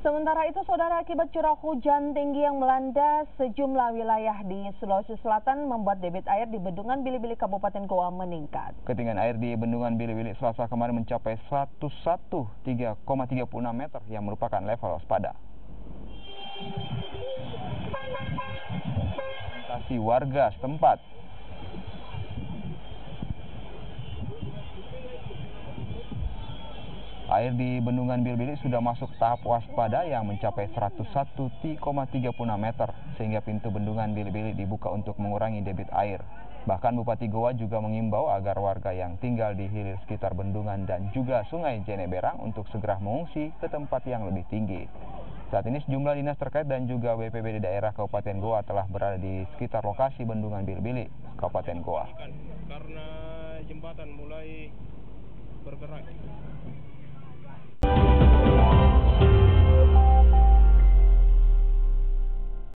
Sementara itu, saudara, akibat curah hujan tinggi yang melanda sejumlah wilayah di Sulawesi Selatan membuat debit air di Bendungan Bili-Bili Kabupaten Goa meningkat. Ketinggian air di Bendungan Bili-Bili Selasa kemarin mencapai 113,36 meter yang merupakan level waspada. Warga setempat. Air di Bendungan Bili-Bili sudah masuk tahap waspada yang mencapai 101,36 meter, sehingga pintu Bendungan Bili-Bili dibuka untuk mengurangi debit air. Bahkan Bupati Goa juga mengimbau agar warga yang tinggal di hilir sekitar bendungan dan juga Sungai Jeneberang untuk segera mengungsi ke tempat yang lebih tinggi. Saat ini sejumlah dinas terkait dan juga BPBD daerah Kabupaten Goa telah berada di sekitar lokasi Bendungan Bili-Bili, Kabupaten Goa. Karena jembatan mulai bergerak.